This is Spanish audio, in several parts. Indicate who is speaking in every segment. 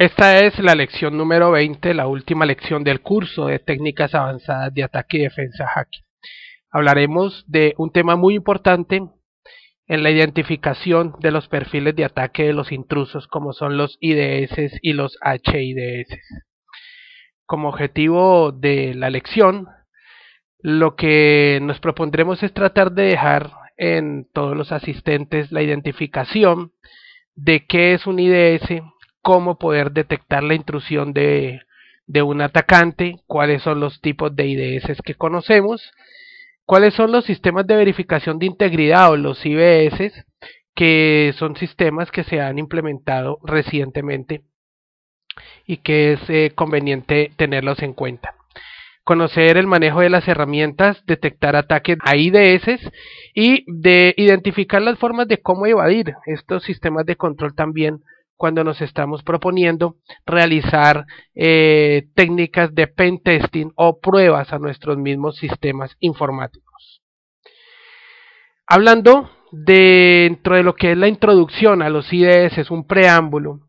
Speaker 1: Esta es la lección número 20, la última lección del curso de técnicas avanzadas de ataque y defensa hacking. Hablaremos de un tema muy importante en la identificación de los perfiles de ataque de los intrusos, como son los IDS y los HIDS. Como objetivo de la lección, lo que nos propondremos es tratar de dejar en todos los asistentes la identificación de qué es un IDS, cómo poder detectar la intrusión de un atacante, cuáles son los tipos de IDS que conocemos, cuáles son los sistemas de verificación de integridad o los IBS, que son sistemas que se han implementado recientemente y que es conveniente tenerlos en cuenta. Conocer el manejo de las herramientas, detectar ataques a IDS y de identificar las formas de cómo evadir estos sistemas de control también cuando nos estamos proponiendo realizar técnicas de pen testing o pruebas a nuestros mismos sistemas informáticos. Hablando dentro de lo que es la introducción a los IDS, es un preámbulo,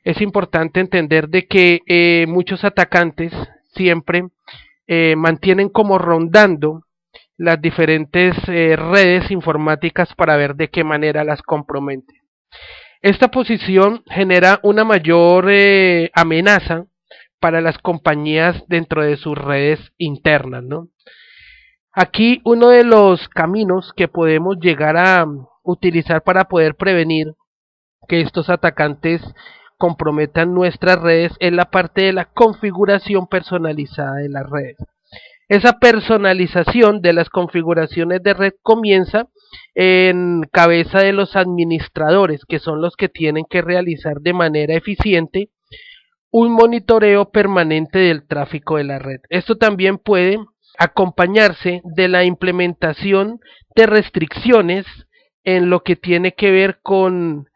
Speaker 1: es importante entender de que muchos atacantes siempre mantienen como rondando las diferentes redes informáticas para ver de qué manera las compromete. Esta posición genera una mayor amenaza para las compañías dentro de sus redes internas, ¿no? Aquí uno de los caminos que podemos llegar a utilizar para poder prevenir que estos atacantes comprometan nuestras redes es la parte de la configuración personalizada de las redes. Esa personalización de las configuraciones de red comienza en cabeza de los administradores, que son los que tienen que realizar de manera eficiente un monitoreo permanente del tráfico de la red. Esto también puede acompañarse de la implementación de restricciones en lo que tiene que ver con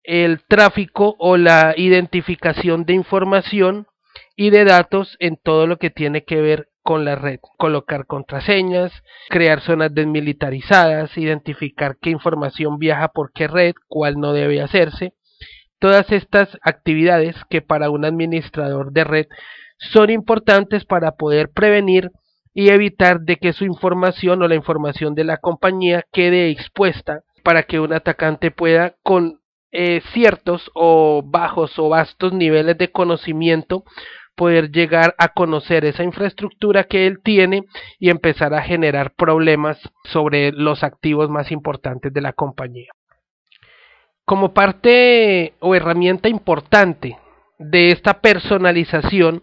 Speaker 1: el tráfico o la identificación de información y de datos en todo lo que tiene que ver con la red, colocar contraseñas, crear zonas desmilitarizadas, identificar qué información viaja por qué red, cuál no debe hacerse. Todas estas actividades que para un administrador de red son importantes para poder prevenir y evitar de que su información o la información de la compañía quede expuesta para que un atacante pueda con ciertos o bajos o vastos niveles de conocimiento poder llegar a conocer esa infraestructura que él tiene y empezar a generar problemas sobre los activos más importantes de la compañía. Como parte o herramienta importante de esta personalización,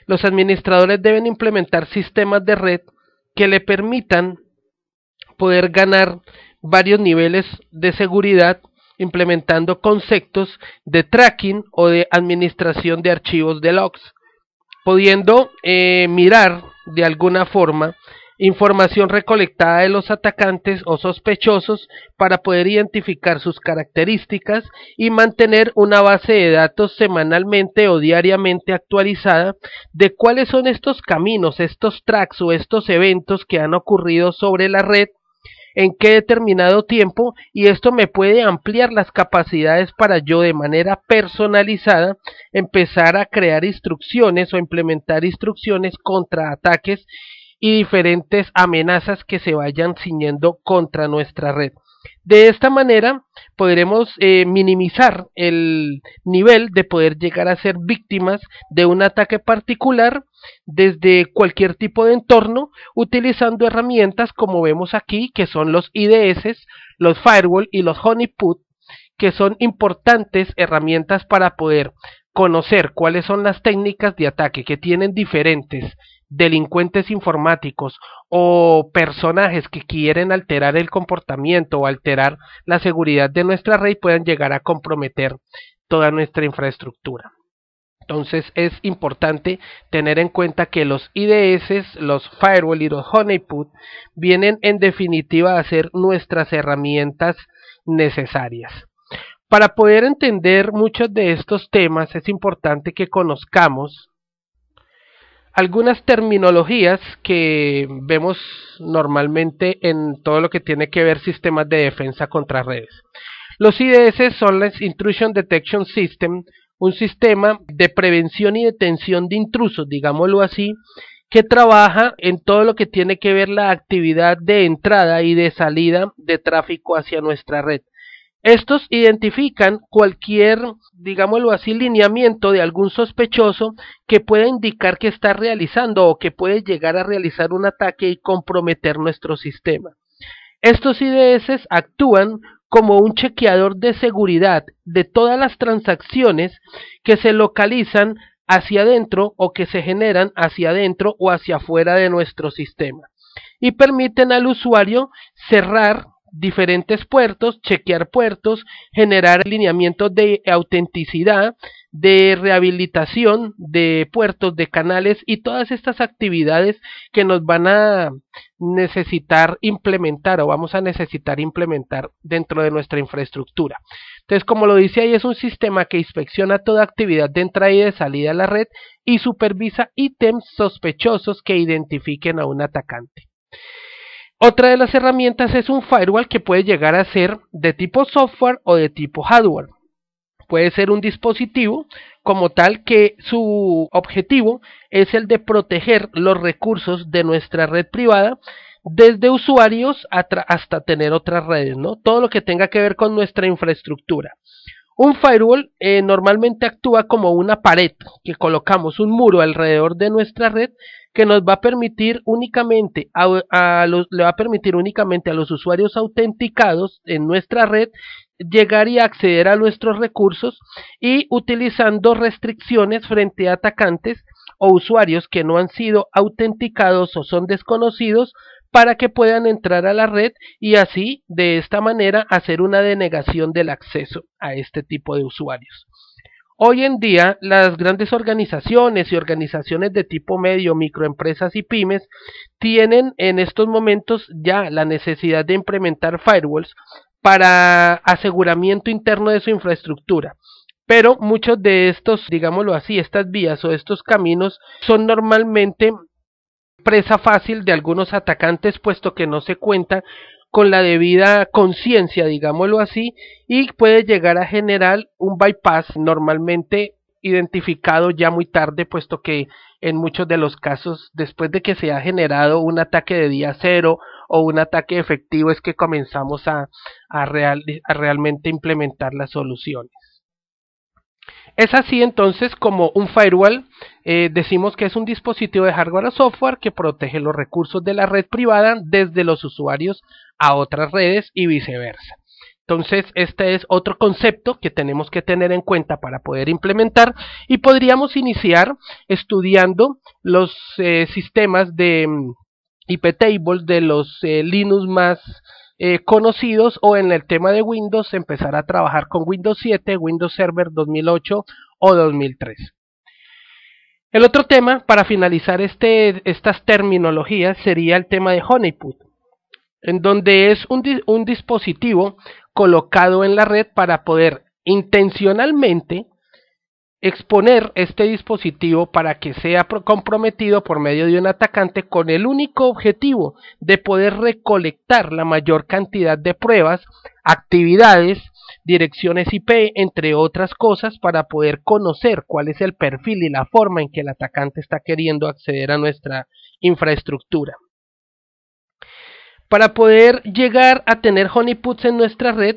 Speaker 1: los administradores deben implementar sistemas de red que le permitan poder ganar varios niveles de seguridad implementando conceptos de tracking o de administración de archivos de logs, pudiendo mirar de alguna forma información recolectada de los atacantes o sospechosos para poder identificar sus características y mantener una base de datos semanalmente o diariamente actualizada de cuáles son estos caminos, estos tracks o estos eventos que han ocurrido sobre la red, en qué determinado tiempo, y esto me puede ampliar las capacidades para yo de manera personalizada empezar a crear instrucciones o implementar instrucciones contra ataques y diferentes amenazas que se vayan ciñendo contra nuestra red. De esta manera podremos minimizar el nivel de poder llegar a ser víctimas de un ataque particular desde cualquier tipo de entorno, utilizando herramientas como vemos aquí, que son los IDS, los firewall y los honeypot, que son importantes herramientas para poder conocer cuáles son las técnicas de ataque que tienen diferentes delincuentes informáticos o personajes que quieren alterar el comportamiento o alterar la seguridad de nuestra red y puedan llegar a comprometer toda nuestra infraestructura. Entonces es importante tener en cuenta que los IDS, los firewall y los honeypot vienen en definitiva a ser nuestras herramientas necesarias. Para poder entender muchos de estos temas es importante que conozcamos algunas terminologías que vemos normalmente en todo lo que tiene que ver sistemas de defensa contra redes. Los IDS son las Intrusion Detection System un sistema de prevención y detención de intrusos, digámoslo así, que trabaja en todo lo que tiene que ver la actividad de entrada y de salida de tráfico hacia nuestra red. Estos identifican cualquier, digámoslo así, lineamiento de algún sospechoso que pueda indicar que está realizando o que puede llegar a realizar un ataque y comprometer nuestro sistema. Estos IDS actúan como un chequeador de seguridad de todas las transacciones que se localizan hacia adentro o que se generan hacia adentro o hacia afuera de nuestro sistema y permiten al usuario cerrar diferentes puertos, chequear puertos, generar lineamientos de autenticidad, de rehabilitación de puertos, de canales y todas estas actividades que nos van a necesitar implementar o vamos a necesitar implementar dentro de nuestra infraestructura. Entonces, como lo dice ahí, es un sistema que inspecciona toda actividad de entrada y de salida a la red y supervisa ítems sospechosos que identifiquen a un atacante. Otra de las herramientas es un firewall que puede llegar a ser de tipo software o de tipo hardware. Puede ser un dispositivo como tal que su objetivo es el de proteger los recursos de nuestra red privada desde usuarios hasta tener otras redes, ¿no? Todo lo que tenga que ver con nuestra infraestructura. Un firewall normalmente actúa como una pared que colocamos un muro alrededor de nuestra red que nos va a permitir únicamente le va a permitir únicamente a los usuarios autenticados en nuestra red llegar y acceder a nuestros recursos y utilizando restricciones frente a atacantes o usuarios que no han sido autenticados o son desconocidos para que puedan entrar a la red y así de esta manera hacer una denegación del acceso a este tipo de usuarios. Hoy en día las grandes organizaciones y organizaciones de tipo medio, microempresas y pymes tienen en estos momentos ya la necesidad de implementar firewalls para aseguramiento interno de su infraestructura. Pero muchos de estos, digámoslo así, estas vías o estos caminos son normalmente presa fácil de algunos atacantes puesto que no se cuenta con la debida conciencia, digámoslo así, y puede llegar a generar un bypass normalmente identificado ya muy tarde, puesto que en muchos de los casos, después de que se ha generado un ataque de día cero o un ataque efectivo, es que comenzamos a realmente implementar las soluciones. Es así entonces como un firewall decimos que es un dispositivo de hardware o software que protege los recursos de la red privada desde los usuarios a otras redes y viceversa. Entonces este es otro concepto que tenemos que tener en cuenta para poder implementar y podríamos iniciar estudiando los sistemas de IP tables de los Linux más conocidos o en el tema de Windows empezar a trabajar con Windows 7, Windows Server 2008 o 2003. El otro tema para finalizar estas terminologías sería el tema de honeypot, en donde es un dispositivo colocado en la red para poder intencionalmente exponer este dispositivo para que sea comprometido por medio de un atacante con el único objetivo de poder recolectar la mayor cantidad de pruebas, actividades, direcciones IP, entre otras cosas, para poder conocer cuál es el perfil y la forma en que el atacante está queriendo acceder a nuestra infraestructura. Para poder llegar a tener honeypots en nuestra red,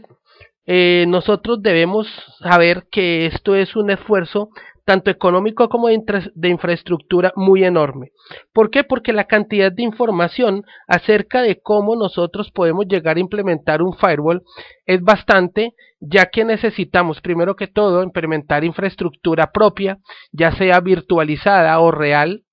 Speaker 1: nosotros debemos saber que esto es un esfuerzo tanto económico como de infraestructura muy enorme. ¿Por qué? Porque la cantidad de información acerca de cómo nosotros podemos llegar a implementar un firewall es bastante, ya que necesitamos primero que todo implementar infraestructura propia, ya sea virtualizada o real.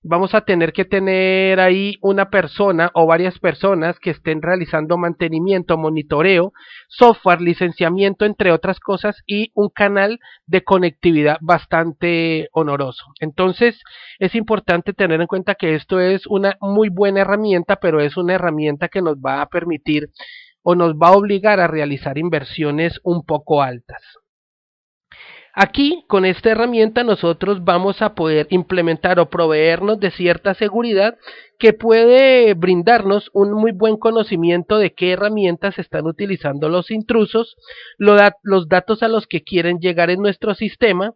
Speaker 1: Vamos a tener que tener ahí una persona o varias personas que estén realizando mantenimiento, monitoreo, software, licenciamiento, entre otras cosas, y un canal de conectividad bastante honoroso. Entonces, es importante tener en cuenta que esto es una muy buena herramienta, pero es una herramienta que nos va a permitir o nos va a obligar a realizar inversiones un poco altas. Aquí, con esta herramienta, nosotros vamos a poder implementar o proveernos de cierta seguridad que puede brindarnos un muy buen conocimiento de qué herramientas están utilizando los intrusos, los datos a los que quieren llegar en nuestro sistema,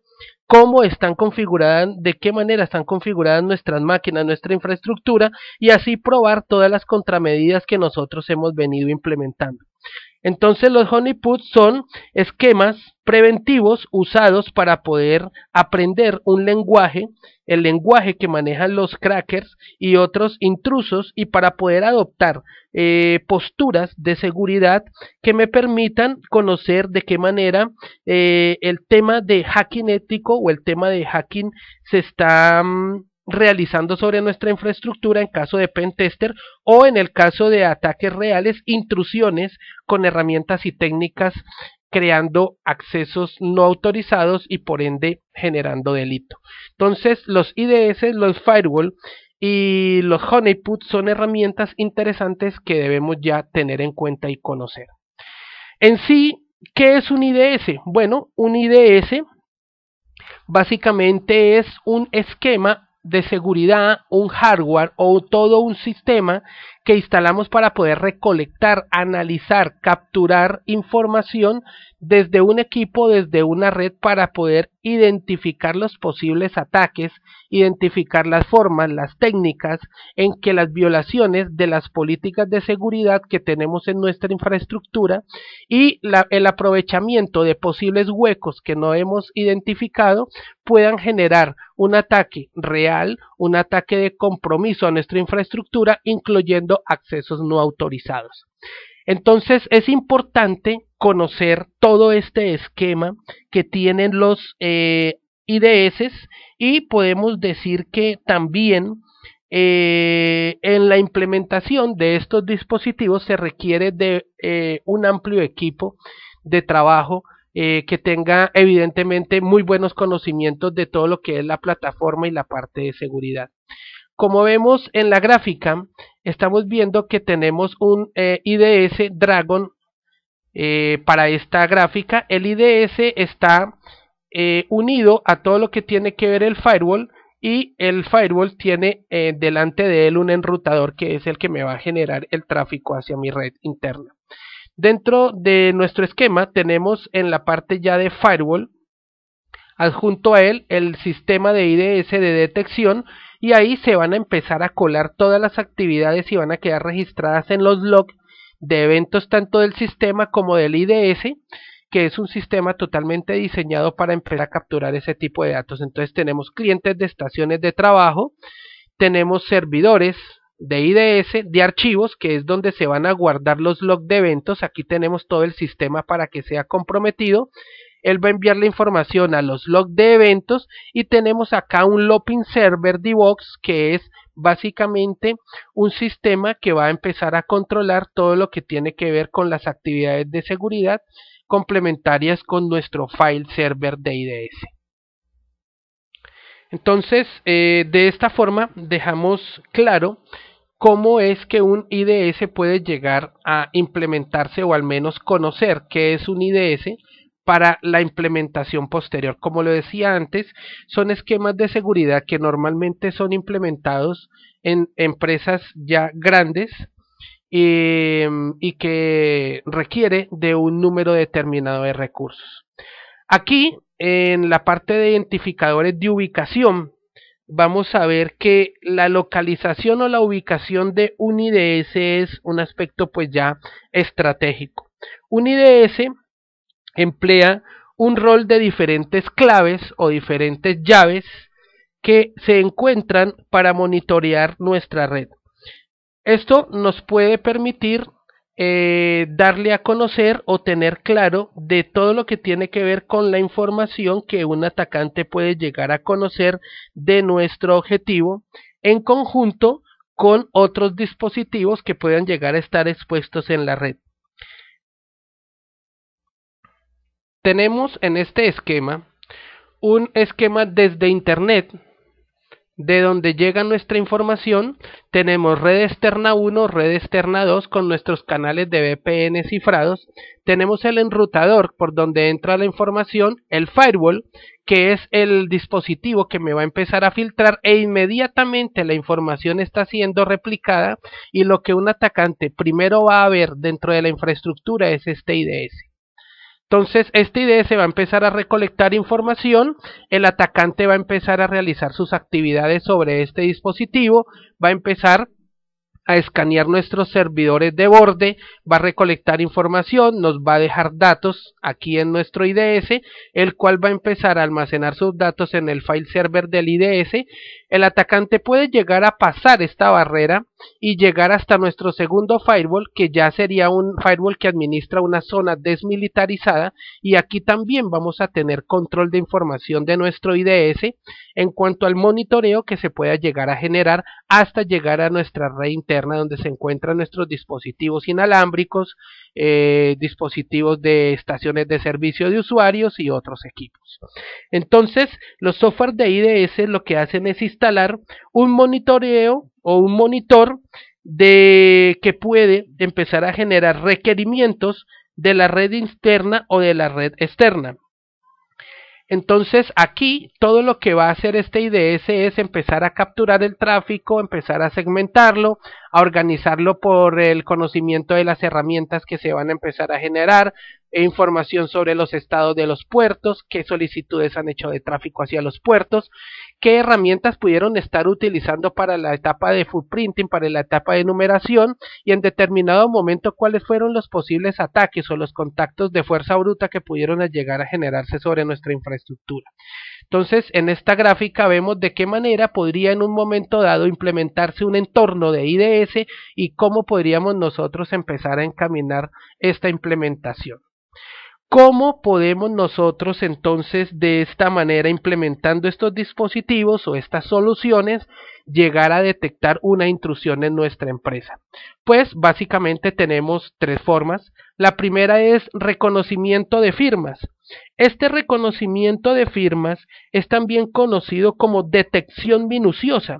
Speaker 1: cómo están configuradas, de qué manera están configuradas nuestras máquinas, nuestra infraestructura, y así probar todas las contramedidas que nosotros hemos venido implementando. Entonces los honeypots son esquemas preventivos usados para poder aprender un lenguaje, el lenguaje que manejan los crackers y otros intrusos, y para poder adoptar posturas de seguridad que me permitan conocer de qué manera el tema de hacking ético o el tema de hacking se está realizando sobre nuestra infraestructura en caso de pentester, o en el caso de ataques reales, intrusiones con herramientas y técnicas, creando accesos no autorizados y por ende generando delito. Entonces los IDS, los firewall y los honeypots son herramientas interesantes que debemos ya tener en cuenta y conocer. En sí, ¿qué es un IDS? Bueno, un IDS básicamente es un esquema de seguridad, un hardware o todo un sistema que instalamos para poder recolectar, analizar, capturar información desde un equipo, desde una red, para poder identificar los posibles ataques, identificar las formas, las técnicas en que las violaciones de las políticas de seguridad que tenemos en nuestra infraestructura y el aprovechamiento de posibles huecos que no hemos identificado puedan generar un ataque real, un ataque de compromiso a nuestra infraestructura, incluyendo accesos no autorizados. Entonces es importante conocer todo este esquema que tienen los IDS, y podemos decir que también en la implementación de estos dispositivos se requiere de un amplio equipo de trabajo que tenga evidentemente muy buenos conocimientos de todo lo que es la plataforma y la parte de seguridad. Como vemos en la gráfica, estamos viendo que tenemos un IDS Dragon para esta gráfica. El IDS está unido a todo lo que tiene que ver el firewall, y el firewall tiene delante de él un enrutador que es el que me va a generar el tráfico hacia mi red interna. Dentro de nuestro esquema tenemos en la parte ya de firewall, adjunto a él, el sistema de IDS de detección, y ahí se van a empezar a colar todas las actividades y van a quedar registradas en los logs de eventos tanto del sistema como del IDS, que es un sistema totalmente diseñado para empezar a capturar ese tipo de datos. Entonces tenemos clientes de estaciones de trabajo, tenemos servidores de IDS, de archivos, que es donde se van a guardar los logs de eventos. Aquí tenemos todo el sistema para que sea comprometido. Él va a enviar la información a los logs de eventos, y tenemos acá un logging server DevOps, que es básicamente un sistema que va a empezar a controlar todo lo que tiene que ver con las actividades de seguridad complementarias con nuestro file server de IDS. Entonces, de esta forma dejamos claro cómo es que un IDS puede llegar a implementarse, o al menos conocer qué es un IDS para la implementación posterior. Como lo decía antes, son esquemas de seguridad que normalmente son implementados en empresas ya grandes y que requiere de un número determinado de recursos. Aquí, en la parte de identificadores de ubicación, vamos a ver que la localización o la ubicación de un IDS es un aspecto pues ya estratégico. Un IDS emplea un rol de diferentes claves o diferentes llaves que se encuentran para monitorear nuestra red. Esto nos puede permitir darle a conocer o tener claro de todo lo que tiene que ver con la información que un atacante puede llegar a conocer de nuestro objetivo, en conjunto con otros dispositivos que puedan llegar a estar expuestos en la red. Tenemos en este esquema un esquema desde Internet, de donde llega nuestra información, tenemos red externa 1, red externa 2 con nuestros canales de VPN cifrados, tenemos el enrutador por donde entra la información, el firewall, que es el dispositivo que me va a empezar a filtrar e inmediatamente la información está siendo replicada y lo que un atacante primero va a ver dentro de la infraestructura es este IDS. Entonces, este IDS va a empezar a recolectar información, el atacante va a empezar a realizar sus actividades sobre este dispositivo, va a empezar a escanear nuestros servidores de borde, va a recolectar información, nos va a dejar datos aquí en nuestro IDS, el cual va a empezar a almacenar sus datos en el file server del IDS. El atacante puede llegar a pasar esta barrera y llegar hasta nuestro segundo firewall, que ya sería un firewall que administra una zona desmilitarizada, y aquí también vamos a tener control de información de nuestro IDS en cuanto al monitoreo que se pueda llegar a generar hasta llegar a nuestra red interna donde se encuentran nuestros dispositivos inalámbricos, dispositivos de estaciones de servicio de usuarios y otros equipos. Entonces, los software de IDS lo que hacen es instalar un monitoreo o un monitor que puede empezar a generar requerimientos de la red interna o de la red externa. Entonces aquí todo lo que va a hacer este IDS es empezar a capturar el tráfico, empezar a segmentarlo, a organizarlo por el conocimiento de las herramientas que se van a empezar a generar, información sobre los estados de los puertos, qué solicitudes han hecho de tráfico hacia los puertos, qué herramientas pudieron estar utilizando para la etapa de footprinting, para la etapa de numeración, y en determinado momento cuáles fueron los posibles ataques o los contactos de fuerza bruta que pudieron llegar a generarse sobre nuestra infraestructura. Entonces, en esta gráfica vemos de qué manera podría en un momento dado implementarse un entorno de IDS y cómo podríamos nosotros empezar a encaminar esta implementación. ¿Cómo podemos nosotros entonces de esta manera, implementando estos dispositivos o estas soluciones, llegar a detectar una intrusión en nuestra empresa? Pues básicamente tenemos tres formas. La primera es reconocimiento de firmas. Este reconocimiento de firmas es también conocido como detección minuciosa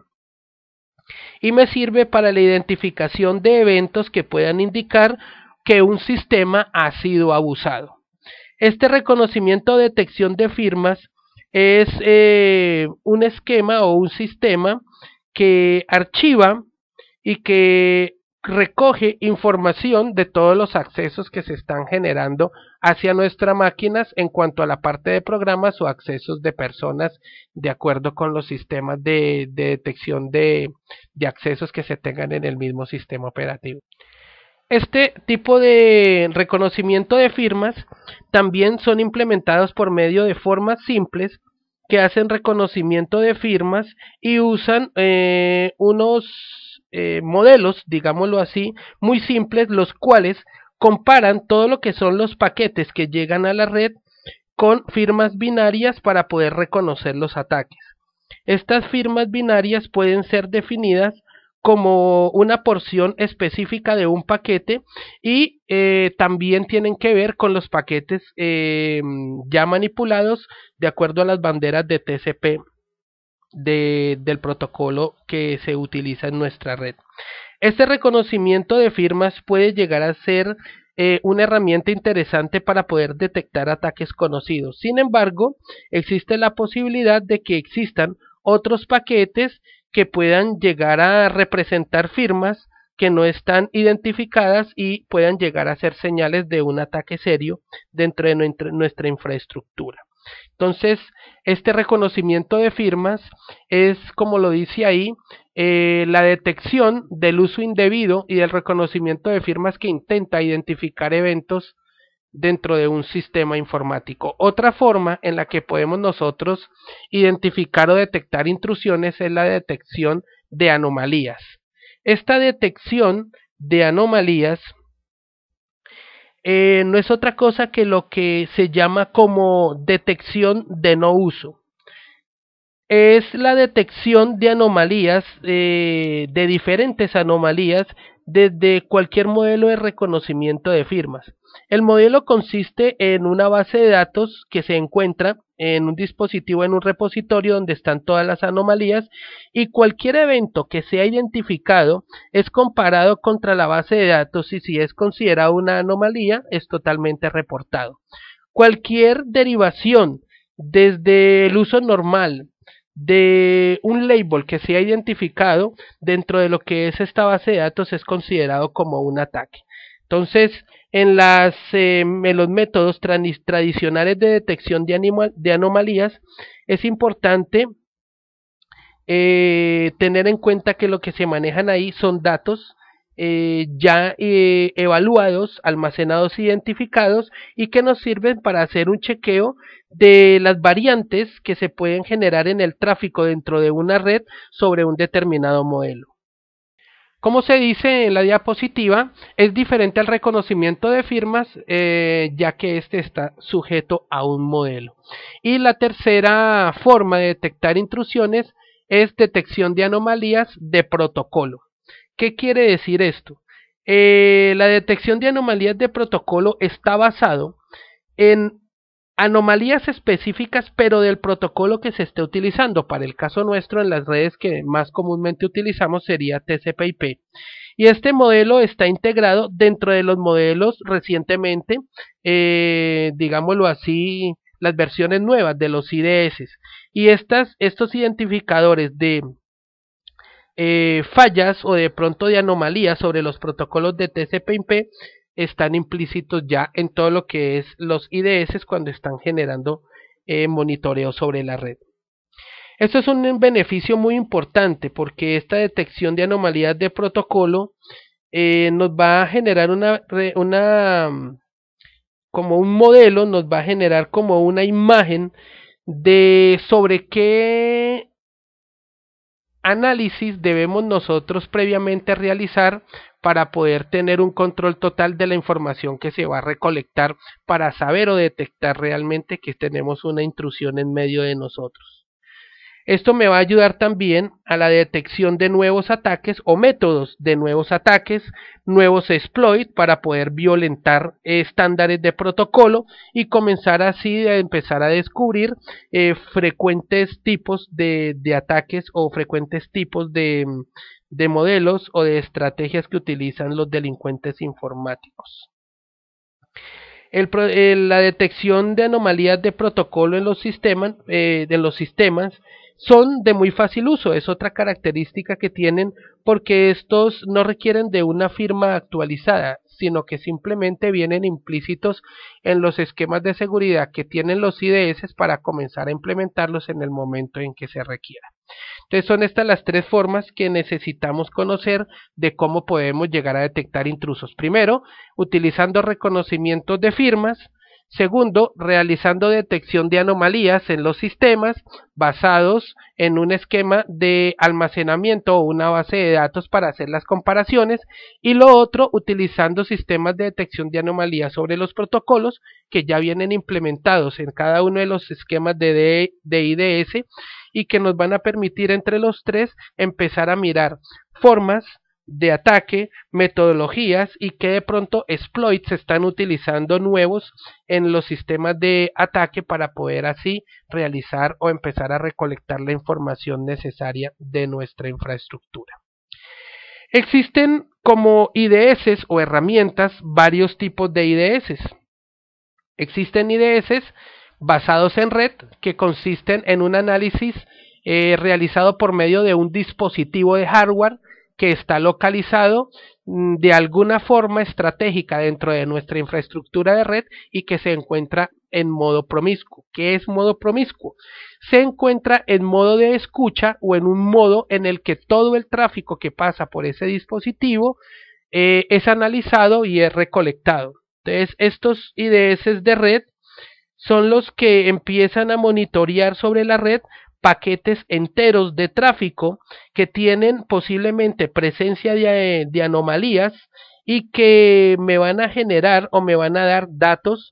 Speaker 1: y me sirve para la identificación de eventos que puedan indicar que un sistema ha sido abusado. Este reconocimiento de detección de firmas es un esquema o un sistema que archiva y que recoge información de todos los accesos que se están generando hacia nuestras máquinas en cuanto a la parte de programas o accesos de personas de acuerdo con los sistemas de detección de accesos que se tengan en el mismo sistema operativo. Este tipo de reconocimiento de firmas también son implementados por medio de formas simples que hacen reconocimiento de firmas y usan unos modelos, digámoslo así, muy simples, los cuales comparan todo lo que son los paquetes que llegan a la red con firmas binarias para poder reconocer los ataques. Estas firmas binarias pueden ser definidas como una porción específica de un paquete y también tienen que ver con los paquetes ya manipulados de acuerdo a las banderas de TCP del protocolo que se utiliza en nuestra red. Este reconocimiento de firmas puede llegar a ser una herramienta interesante para poder detectar ataques conocidos. Sin embargo, existe la posibilidad de que existan otros paquetes que puedan llegar a representar firmas que no están identificadas y puedan llegar a ser señales de un ataque serio dentro de nuestra infraestructura. Entonces, este reconocimiento de firmas es, como lo dice ahí, la detección del uso indebido y del reconocimiento de firmas que intenta identificar eventos dentro de un sistema informático. Otra forma en la que podemos nosotros identificar o detectar intrusiones es la detección de anomalías. Esta detección de anomalías no es otra cosa que lo que se llama como detección de no uso. Es la detección de anomalías, de diferentes anomalías, desde cualquier modelo de reconocimiento de firmas. El modelo consiste en una base de datos que se encuentra en un dispositivo, en un repositorio donde están todas las anomalías, y cualquier evento que sea identificado es comparado contra la base de datos y si es considerado una anomalía es totalmente reportado. Cualquier derivación desde el uso normal de un label que sea identificado dentro de lo que es esta base de datos es considerado como un ataque. Entonces, en los métodos tradicionales de detección de anomalías es importante tener en cuenta que lo que se manejan ahí son datos ya evaluados, almacenados, identificados y que nos sirven para hacer un chequeo de las variantes que se pueden generar en el tráfico dentro de una red sobre un determinado modelo. Como se dice en la diapositiva, es diferente al reconocimiento de firmas, ya que este está sujeto a un modelo. Y la tercera forma de detectar intrusiones es detección de anomalías de protocolo. ¿Qué quiere decir esto? La detección de anomalías de protocolo está basado en anomalías específicas, pero del protocolo que se esté utilizando. Para el caso nuestro, en las redes que más comúnmente utilizamos sería TCP/IP. Y este modelo está integrado dentro de los modelos recientemente, digámoslo así, las versiones nuevas de los IDS. Y estos identificadores de fallas o de pronto de anomalías sobre los protocolos de TCP/IP están implícitos ya en todo lo que es los IDS cuando están generando monitoreo sobre la red. Esto es un beneficio muy importante porque esta detección de anomalías de protocolo nos va a generar como un modelo, nos va a generar como una imagen de sobre qué análisis debemos nosotros previamente realizar para poder tener un control total de la información que se va a recolectar para saber o detectar realmente que tenemos una intrusión en medio de nosotros. Esto me va a ayudar también a la detección de nuevos ataques o métodos de nuevos ataques, nuevos exploits para poder violentar estándares de protocolo y comenzar así a empezar a descubrir frecuentes tipos de ataques o frecuentes tipos de modelos o de estrategias que utilizan los delincuentes informáticos. La detección de anomalías de protocolo en los sistemas son de muy fácil uso, es otra característica que tienen porque estos no requieren de una firma actualizada, sino que simplemente vienen implícitos en los esquemas de seguridad que tienen los IDS para comenzar a implementarlos en el momento en que se requiera. Entonces son estas las tres formas que necesitamos conocer de cómo podemos llegar a detectar intrusos. Primero, utilizando reconocimientos de firmas. Segundo, realizando detección de anomalías en los sistemas basados en un esquema de almacenamiento o una base de datos para hacer las comparaciones. Y lo otro, utilizando sistemas de detección de anomalías sobre los protocolos que ya vienen implementados en cada uno de los esquemas de IDS y que nos van a permitir entre los tres empezar a mirar formas de ataque, metodologías y que de pronto exploits se están utilizando nuevos en los sistemas de ataque para poder así realizar o empezar a recolectar la información necesaria de nuestra infraestructura. Existen como IDS o herramientas varios tipos de IDS. Existen IDS basados en red que consisten en un análisis realizado por medio de un dispositivo de hardware que está localizado de alguna forma estratégica dentro de nuestra infraestructura de red y que se encuentra en modo promiscuo. ¿Qué es modo promiscuo? Se encuentra en modo de escucha o en un modo en el que todo el tráfico que pasa por ese dispositivo es analizado y es recolectado. Entonces, estos IDS de red son los que empiezan a monitorear sobre la red paquetes enteros de tráfico que tienen posiblemente presencia de anomalías y que me van a generar o me van a dar datos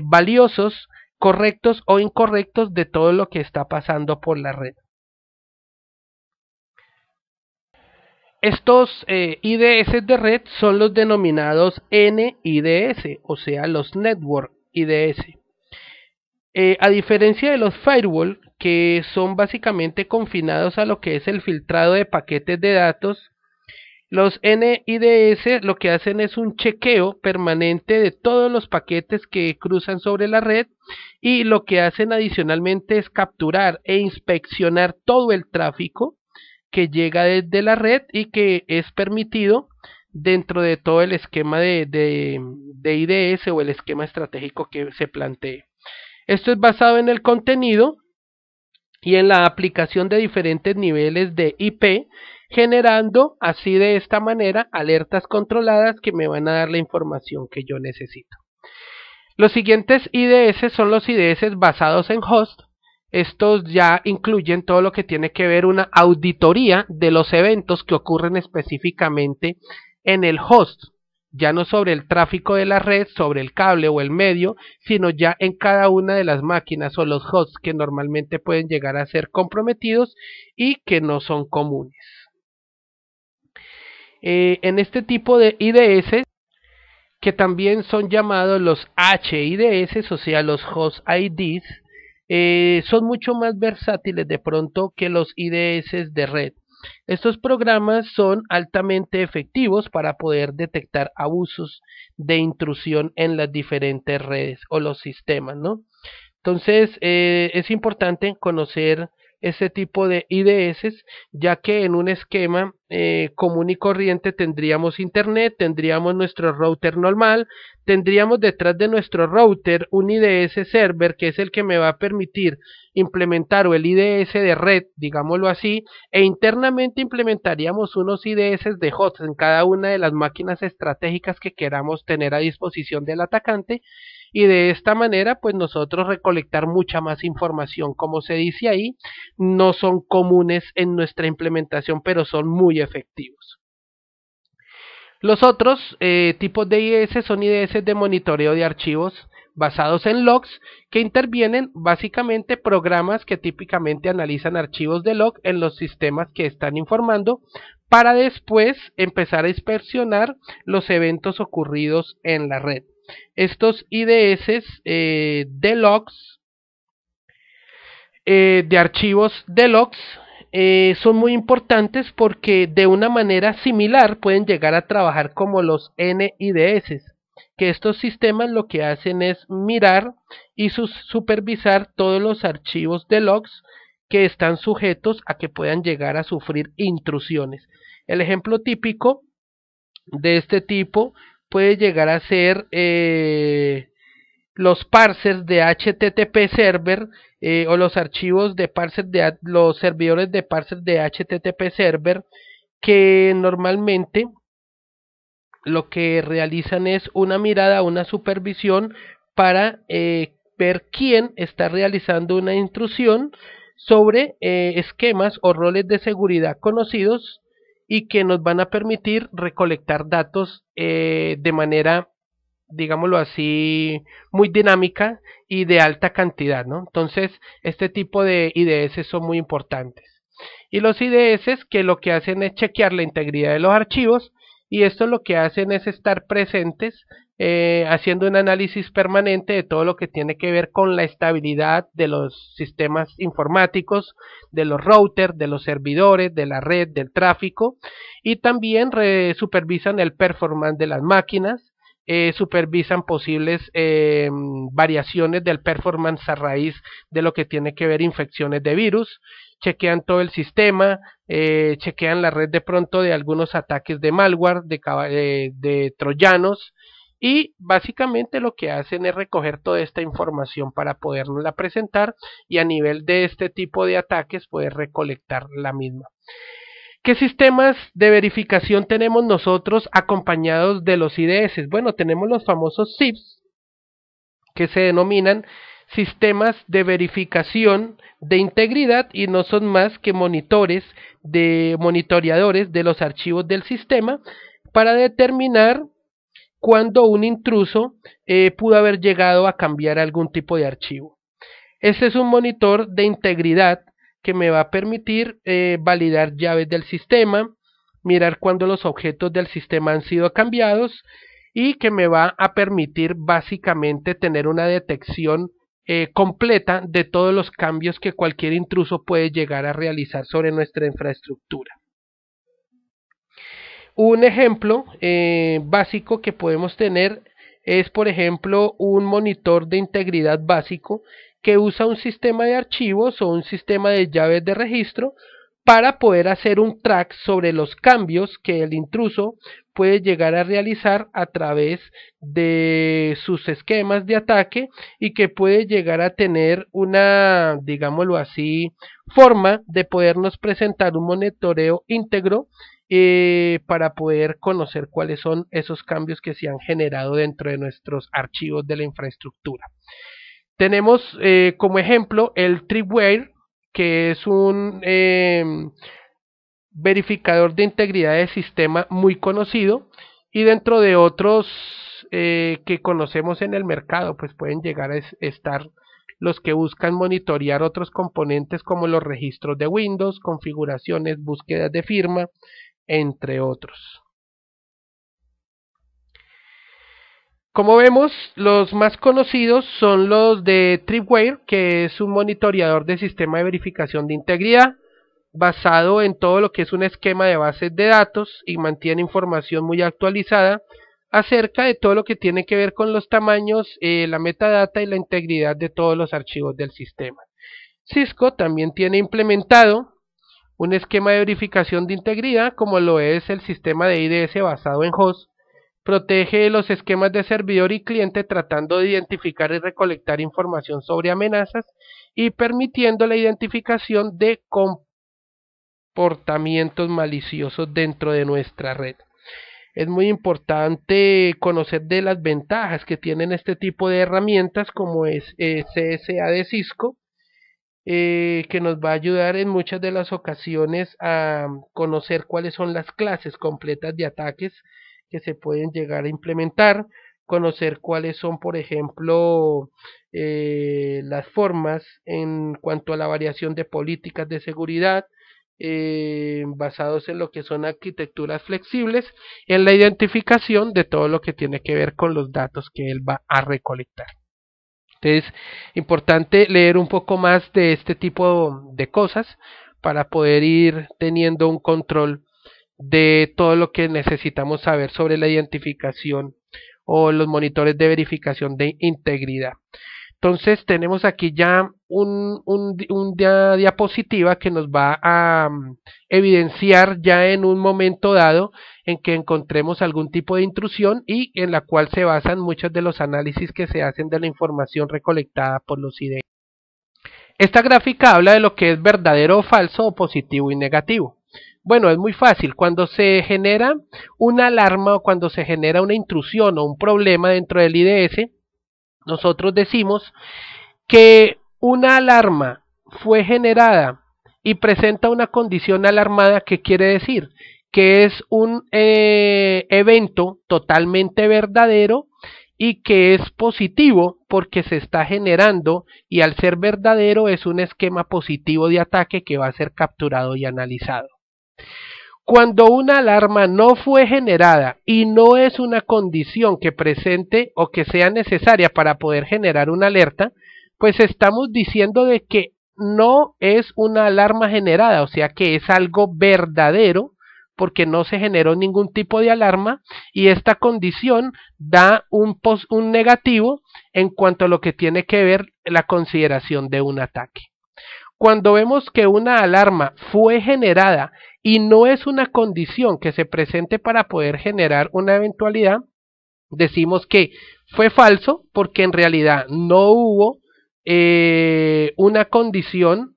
Speaker 1: valiosos, correctos o incorrectos de todo lo que está pasando por la red. Estos IDS de red son los denominados NIDS, o sea, los Network IDS. A diferencia de los firewall, que son básicamente confinados a lo que es el filtrado de paquetes de datos, los NIDS lo que hacen es un chequeo permanente de todos los paquetes que cruzan sobre la red, y lo que hacen adicionalmente es capturar e inspeccionar todo el tráfico que llega desde la red y que es permitido dentro de todo el esquema de IDS o el esquema estratégico que se plantee. Esto es basado en el contenido y en la aplicación de diferentes niveles de IP, generando así de esta manera alertas controladas que me van a dar la información que yo necesito. Los siguientes IDS son los IDS basados en host. Estos ya incluyen todo lo que tiene que ver una auditoría de los eventos que ocurren específicamente en el host, ya no sobre el tráfico de la red, sobre el cable o el medio, sino ya en cada una de las máquinas o los hosts que normalmente pueden llegar a ser comprometidos y que no son comunes. En este tipo de IDS, que también son llamados los HIDS, o sea, los Host IDs, son mucho más versátiles de pronto que los IDS de red. Estos programas son altamente efectivos para poder detectar abusos de intrusión en las diferentes redes o los sistemas, ¿no? Entonces, es importante conocer ese tipo de IDS, ya que en un esquema común y corriente tendríamos internet, tendríamos nuestro router normal, tendríamos detrás de nuestro router un IDS server, que es el que me va a permitir implementar, o el IDS de red, digámoslo así, e internamente implementaríamos unos IDS de hosts en cada una de las máquinas estratégicas que queramos tener a disposición del atacante, y de esta manera pues nosotros recolectar mucha más información. Como se dice ahí, no son comunes en nuestra implementación, pero son muy efectivos. Los otros tipos de IDS son IDS de monitoreo de archivos basados en logs, que intervienen básicamente programas que típicamente analizan archivos de log en los sistemas que están informando, para después empezar a inspeccionar los eventos ocurridos en la red. Estos IDS de logs, de archivos de logs, son muy importantes porque de una manera similar pueden llegar a trabajar como los NIDS, que estos sistemas lo que hacen es mirar y supervisar todos los archivos de logs que están sujetos a que puedan llegar a sufrir intrusiones. El ejemplo típico de este tipo puede llegar a ser los parsers de HTTP server, o los archivos de parser de los servidores de parser de HTTP server, que normalmente lo que realizan es una mirada, una supervisión para ver quién está realizando una intrusión sobre esquemas o roles de seguridad conocidos, y que nos van a permitir recolectar datos de manera, digámoslo así, muy dinámica y de alta cantidad, ¿no? Entonces, este tipo de IDS son muy importantes. Y los IDS que lo que hacen es chequear la integridad de los archivos, y esto lo que hacen es estar presentes haciendo un análisis permanente de todo lo que tiene que ver con la estabilidad de los sistemas informáticos, de los routers, de los servidores, de la red, del tráfico, y también supervisan el performance de las máquinas, supervisan posibles variaciones del performance a raíz de lo que tiene que ver infecciones de virus, chequean todo el sistema, chequean la red de pronto de algunos ataques de malware, de troyanos, y básicamente lo que hacen es recoger toda esta información para podernosla presentar, y a nivel de este tipo de ataques poder recolectar la misma. ¿Qué sistemas de verificación tenemos nosotros acompañados de los IDS? Bueno, tenemos los famosos SIPs, que se denominan sistemas de verificación de integridad, y no son más que monitoreadores de los archivos del sistema, para determinar cuando un intruso pudo haber llegado a cambiar algún tipo de archivo. Este es un monitor de integridad que me va a permitir validar llaves del sistema, mirar cuando los objetos del sistema han sido cambiados, y que me va a permitir básicamente tener una detección completa de todos los cambios que cualquier intruso puede llegar a realizar sobre nuestra infraestructura. Un ejemplo básico que podemos tener es, por ejemplo, un monitor de integridad básico que usa un sistema de archivos o un sistema de llaves de registro para poder hacer un track sobre los cambios que el intruso puede llegar a realizar a través de sus esquemas de ataque y que puede llegar a tener una, digámoslo así, forma de podernos presentar un monitoreo íntegro para poder conocer cuáles son esos cambios que se han generado dentro de nuestros archivos de la infraestructura. Tenemos como ejemplo el Tripwire, que es un verificador de integridad de sistema muy conocido, y dentro de otros que conocemos en el mercado, pues pueden llegar a estar los que buscan monitorear otros componentes como los registros de Windows, configuraciones, búsquedas de firma, entre otros. Como vemos, los más conocidos son los de Tripwire, que es un monitoreador de sistema de verificación de integridad, basado en todo lo que es un esquema de bases de datos y mantiene información muy actualizada acerca de todo lo que tiene que ver con los tamaños, la metadata y la integridad de todos los archivos del sistema. Cisco también tiene implementado un esquema de verificación de integridad, como lo es el sistema de IDS basado en host. Protege los esquemas de servidor y cliente tratando de identificar y recolectar información sobre amenazas y permitiendo la identificación de comportamientos maliciosos dentro de nuestra red. Es muy importante conocer de las ventajas que tienen este tipo de herramientas, como es CSA de Cisco, que nos va a ayudar en muchas de las ocasiones a conocer cuáles son las clases completas de ataques que se pueden llegar a implementar, conocer cuáles son, por ejemplo, las formas en cuanto a la variación de políticas de seguridad, basados en lo que son arquitecturas flexibles, en la identificación de todo lo que tiene que ver con los datos que él va a recolectar. Entonces, importante leer un poco más de este tipo de cosas para poder ir teniendo un control de todo lo que necesitamos saber sobre la identificación o los monitores de verificación de integridad. Entonces tenemos aquí ya una diapositiva que nos va a evidenciar ya en un momento dado en que encontremos algún tipo de intrusión y en la cual se basan muchos de los análisis que se hacen de la información recolectada por los IDS. Esta gráfica habla de lo que es verdadero o falso, o positivo y negativo. Bueno, es muy fácil. Cuando se genera una alarma o cuando se genera una intrusión o un problema dentro del IDS, nosotros decimos que una alarma fue generada y presenta una condición alarmada. ¿Qué quiere decir? Que es un evento totalmente verdadero y que es positivo porque se está generando, y al ser verdadero es un esquema positivo de ataque que va a ser capturado y analizado. Cuando una alarma no fue generada y no es una condición que presente o que sea necesaria para poder generar una alerta, pues estamos diciendo de que no es una alarma generada, o sea que es algo verdadero porque no se generó ningún tipo de alarma, y esta condición da un negativo en cuanto a lo que tiene que ver la consideración de un ataque. Cuando vemos que una alarma fue generada y no es una condición que se presente para poder generar una eventualidad, decimos que fue falso porque en realidad no hubo una condición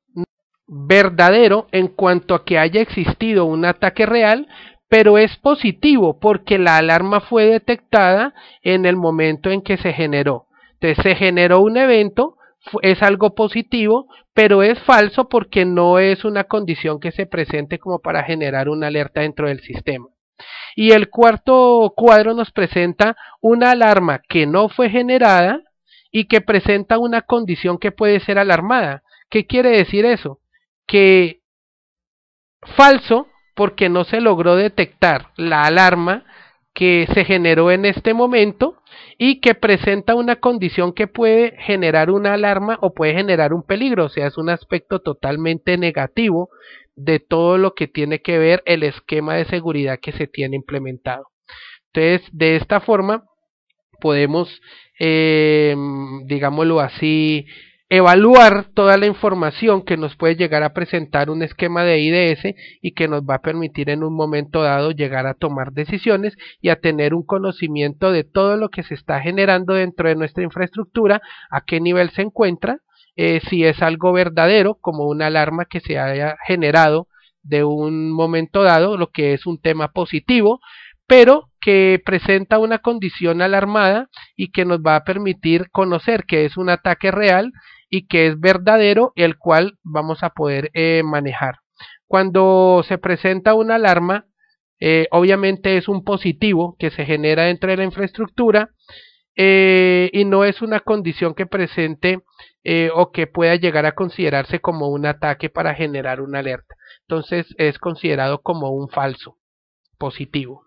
Speaker 1: verdadero en cuanto a que haya existido un ataque real, pero es positivo porque la alarma fue detectada en el momento en que se generó. Entonces se generó un evento, es algo positivo, pero es falso porque no es una condición que se presente como para generar una alerta dentro del sistema. Y el cuarto cuadro nos presenta una alarma que no fue generada y que presenta una condición que puede ser alarmada. ¿Qué quiere decir eso? Que falso porque no se logró detectar la alarma que se generó en este momento y que presenta una condición que puede generar una alarma o puede generar un peligro, o sea, es un aspecto totalmente negativo de todo lo que tiene que ver el esquema de seguridad que se tiene implementado. Entonces, de esta forma podemos, digámoslo así, evaluar toda la información que nos puede llegar a presentar un esquema de IDS y que nos va a permitir en un momento dado llegar a tomar decisiones y a tener un conocimiento de todo lo que se está generando dentro de nuestra infraestructura, a qué nivel se encuentra, si es algo verdadero como una alarma que se haya generado de un momento dado, lo que es un tema positivo, pero que presenta una condición alarmada y que nos va a permitir conocer que es un ataque real y que es verdadero, el cual vamos a poder manejar. Cuando se presenta una alarma, obviamente es un positivo que se genera dentro de la infraestructura y no es una condición que presente o que pueda llegar a considerarse como un ataque para generar una alerta. Entonces es considerado como un falso positivo.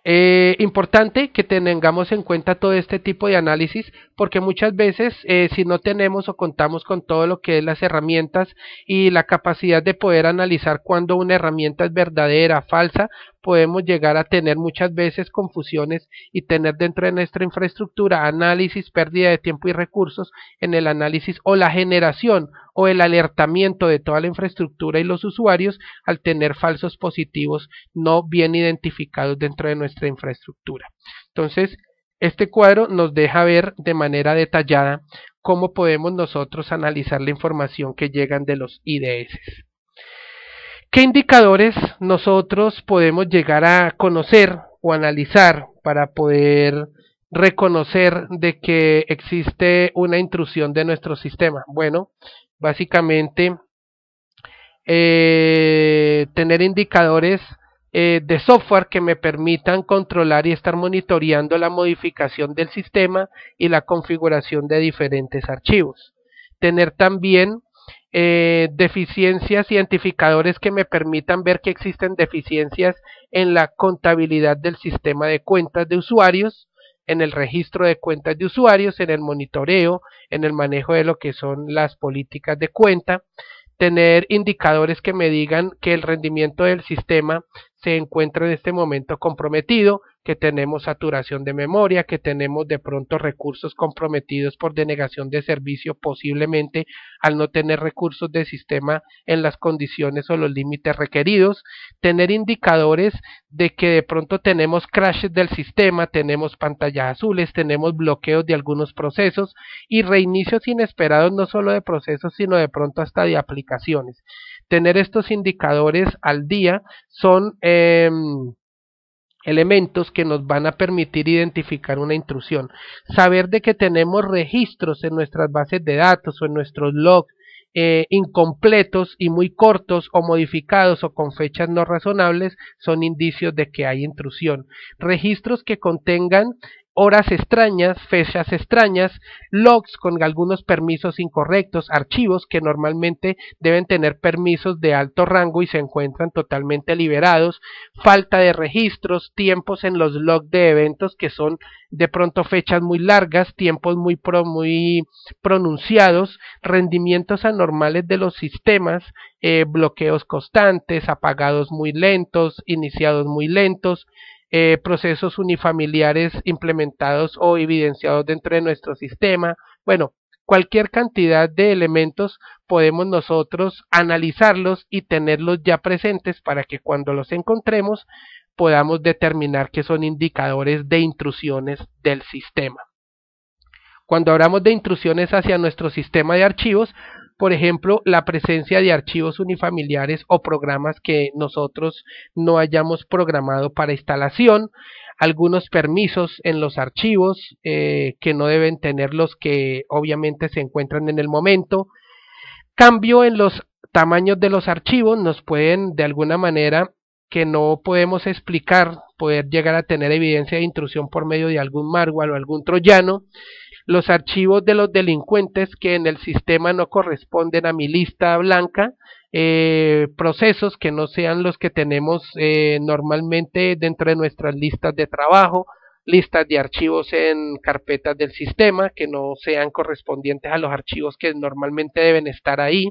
Speaker 1: Importante que tengamos en cuenta todo este tipo de análisis porque muchas veces si no tenemos o contamos con todo lo que es las herramientas y la capacidad de poder analizar cuando una herramienta es verdadera, falsa, podemos llegar a tener muchas veces confusiones y tener dentro de nuestra infraestructura análisis, pérdida de tiempo y recursos en el análisis o la generación o el alertamiento de toda la infraestructura y los usuarios al tener falsos positivos no bien identificados dentro de nuestra infraestructura. Entonces, este cuadro nos deja ver de manera detallada cómo podemos nosotros analizar la información que llegan de los IDS. ¿Qué indicadores nosotros podemos llegar a conocer o analizar para poder reconocer de que existe una intrusión de nuestro sistema? Bueno, básicamente tener indicadores de software que me permitan controlar y estar monitoreando la modificación del sistema y la configuración de diferentes archivos. Tener también deficiencias, identificadores que me permitan ver que existen deficiencias en la contabilidad del sistema de cuentas de usuarios, en el registro de cuentas de usuarios, en el monitoreo, en el manejo de lo que son las políticas de cuenta. Tener indicadores que me digan que el rendimiento del sistema se encuentra en este momento comprometido, que tenemos saturación de memoria, que tenemos de pronto recursos comprometidos por denegación de servicio, posiblemente al no tener recursos de sistema en las condiciones o los límites requeridos. Tener indicadores de que de pronto tenemos crashes del sistema, tenemos pantallas azules, tenemos bloqueos de algunos procesos y reinicios inesperados no solo de procesos, sino de pronto hasta de aplicaciones. Tener estos indicadores al día son elementos que nos van a permitir identificar una intrusión. Saber de que tenemos registros en nuestras bases de datos o en nuestros logs incompletos y muy cortos o modificados o con fechas no razonables son indicios de que hay intrusión. Registros que contengan horas extrañas, fechas extrañas, logs con algunos permisos incorrectos, archivos que normalmente deben tener permisos de alto rango y se encuentran totalmente liberados, falta de registros, tiempos en los logs de eventos que son de pronto fechas muy largas, tiempos muy pronunciados, rendimientos anormales de los sistemas, bloqueos constantes, apagados muy lentos, iniciados muy lentos, procesos unifamiliares implementados o evidenciados dentro de nuestro sistema. Bueno, cualquier cantidad de elementos podemos nosotros analizarlos y tenerlos ya presentes para que cuando los encontremos podamos determinar que son indicadores de intrusiones del sistema. Cuando hablamos de intrusiones hacia nuestro sistema de archivos, por ejemplo, la presencia de archivos unifamiliares o programas que nosotros no hayamos programado para instalación, algunos permisos en los archivos que no deben tener los que obviamente se encuentran en el momento, cambio en los tamaños de los archivos nos pueden de alguna manera que no podemos explicar, poder llegar a tener evidencia de intrusión por medio de algún malware o algún troyano. los archivos de los delincuentes que en el sistema no corresponden a mi lista blanca, procesos que no sean los que tenemos normalmente dentro de nuestras listas de trabajo, listas de archivos en carpetas del sistema que no sean correspondientes a los archivos que normalmente deben estar ahí,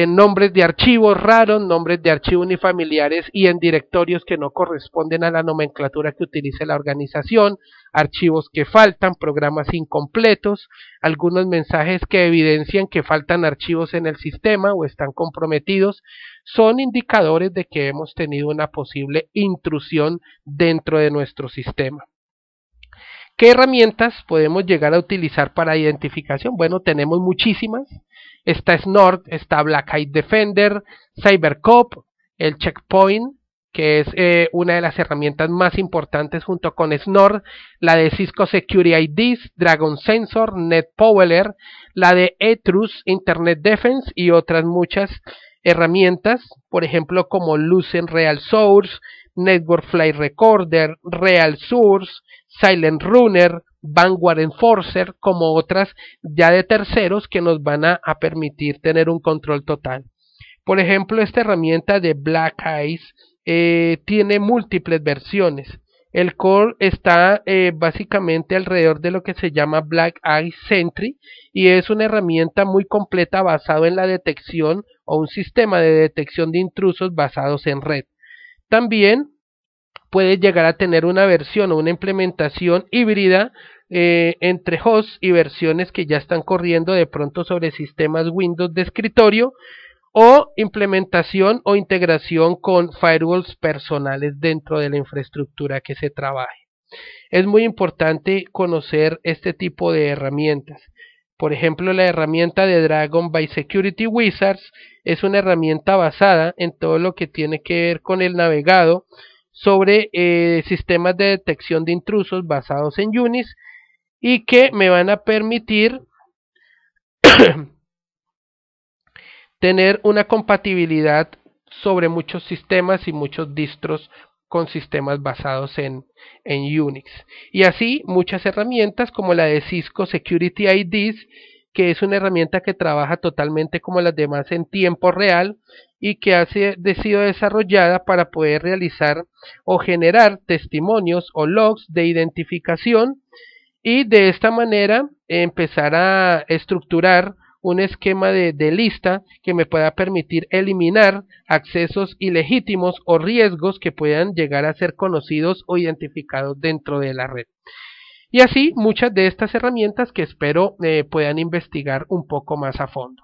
Speaker 1: nombres de archivos raros, nombres de archivos unifamiliares y en directorios que no corresponden a la nomenclatura que utilice la organización, archivos que faltan, programas incompletos, algunos mensajes que evidencian que faltan archivos en el sistema o están comprometidos, son indicadores de que hemos tenido una posible intrusión dentro de nuestro sistema. ¿Qué herramientas podemos llegar a utilizar para identificación? Bueno, tenemos muchísimas. Está Snort, está Black Hat Defender, CyberCop, el Checkpoint, que es una de las herramientas más importantes junto con Snort, la de Cisco Security IDs, Dragon Sensor, NetPoweler, la de Etrus, Internet Defense y otras muchas herramientas, por ejemplo como Lucent Real Source, Network Flight Recorder, Real Source, Silent Runner, Vanguard Enforcer, como otras ya de terceros que nos van a permitir tener un control total. Por ejemplo, esta herramienta de Black Hat tiene múltiples versiones. El core está básicamente alrededor de lo que se llama Black Hat Sentry y es una herramienta muy completa basada en la detección o un sistema de detección de intrusos basados en red. También puede llegar a tener una versión o una implementación híbrida entre hosts y versiones que ya están corriendo de pronto sobre sistemas Windows de escritorio o implementación o integración con firewalls personales dentro de la infraestructura que se trabaje. Es muy importante conocer este tipo de herramientas. Por ejemplo, la herramienta de Dragon by Security Wizards es una herramienta basada en todo lo que tiene que ver con el navegado sobre sistemas de detección de intrusos basados en Unix y que me van a permitir tener una compatibilidad sobre muchos sistemas y muchos distros con sistemas basados en Unix. Y así muchas herramientas como la de Cisco Security IDs, que es una herramienta que trabaja totalmente como las demás en tiempo real y que ha sido desarrollada para poder realizar o generar testimonios o logs de identificación y de esta manera empezar a estructurar un esquema de lista que me pueda permitir eliminar accesos ilegítimos o riesgos que puedan llegar a ser conocidos o identificados dentro de la red. Y así muchas de estas herramientas que espero puedan investigar un poco más a fondo.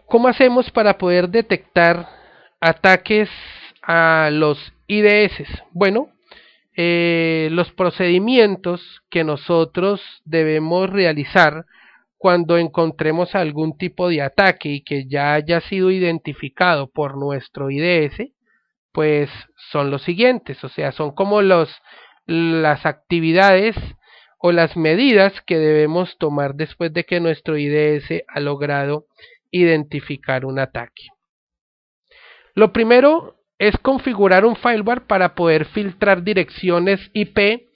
Speaker 1: ¿Cómo hacemos para poder detectar ataques a los IDS? Bueno, los procedimientos que nosotros debemos realizar cuando encontremos algún tipo de ataque y que ya haya sido identificado por nuestro IDS, pues son los siguientes, o sea, son como las actividades o las medidas que debemos tomar después de que nuestro IDS ha logrado identificar un ataque. Lo primero es configurar un firewall para poder filtrar direcciones IP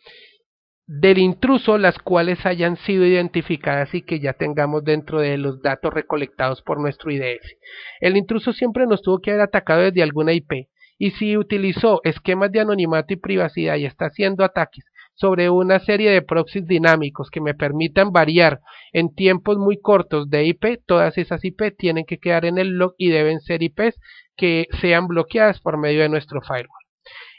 Speaker 1: del intruso, las cuales hayan sido identificadas y que ya tengamos dentro de los datos recolectados por nuestro IDS. El intruso siempre nos tuvo que haber atacado desde alguna IP, y si utilizó esquemas de anonimato y privacidad y está haciendo ataques sobre una serie de proxies dinámicos que me permitan variar en tiempos muy cortos de IP, todas esas IP tienen que quedar en el log y deben ser IPs que sean bloqueadas por medio de nuestro firewall.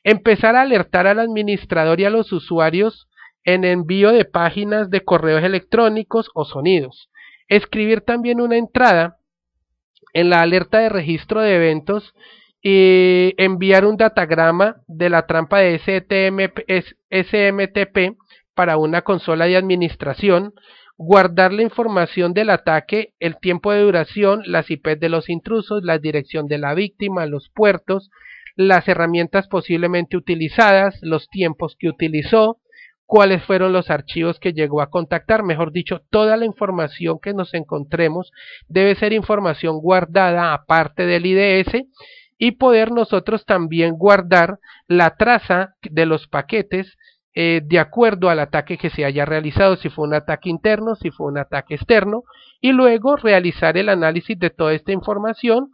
Speaker 1: Empezar a alertar al administrador y a los usuarios en envío de páginas de correos electrónicos o sonidos. Escribir también una entrada en la alerta de registro de eventos y enviar un datagrama de la trampa de SMTP para una consola de administración, guardar la información del ataque, el tiempo de duración, las IPs de los intrusos, la dirección de la víctima, los puertos, las herramientas posiblemente utilizadas, los tiempos que utilizó, cuáles fueron los archivos que llegó a contactar, mejor dicho, toda la información que nos encontremos debe ser información guardada aparte del IDS y poder nosotros también guardar la traza de los paquetes de acuerdo al ataque que se haya realizado, si fue un ataque interno, si fue un ataque externo, y luego realizar el análisis de toda esta información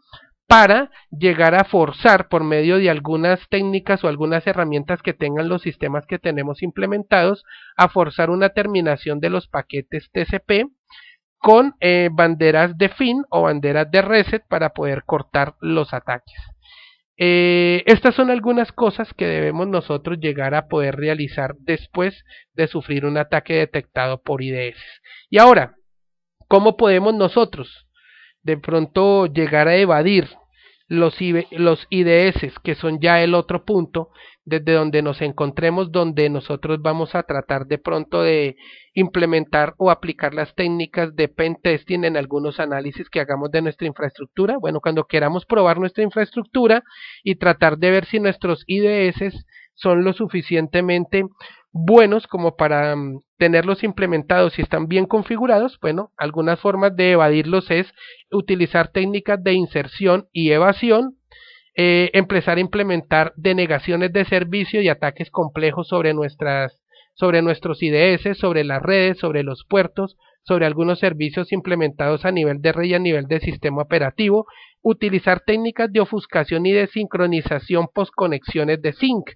Speaker 1: para llegar a forzar por medio de algunas técnicas o algunas herramientas que tengan los sistemas que tenemos implementados, a forzar una terminación de los paquetes TCP con banderas de fin o banderas de reset para poder cortar los ataques. Estas son algunas cosas que debemos nosotros llegar a poder realizar después de sufrir un ataque detectado por IDS. Y ahora, ¿cómo podemos nosotros de pronto llegar a evadir los IDS, que son ya el otro punto desde donde nos encontremos, donde nosotros vamos a tratar de pronto de implementar o aplicar las técnicas de pen testing en algunos análisis que hagamos de nuestra infraestructura? Bueno, cuando queramos probar nuestra infraestructura y tratar de ver si nuestros IDS son lo suficientemente buenos como para tenerlos implementados y están bien configurados, bueno, algunas formas de evadirlos es utilizar técnicas de inserción y evasión, empezar a implementar denegaciones de servicio y ataques complejos sobre nuestros IDS, sobre las redes, sobre los puertos, sobre algunos servicios implementados a nivel de red y a nivel de sistema operativo, utilizar técnicas de ofuscación y de sincronización post conexiones de sync.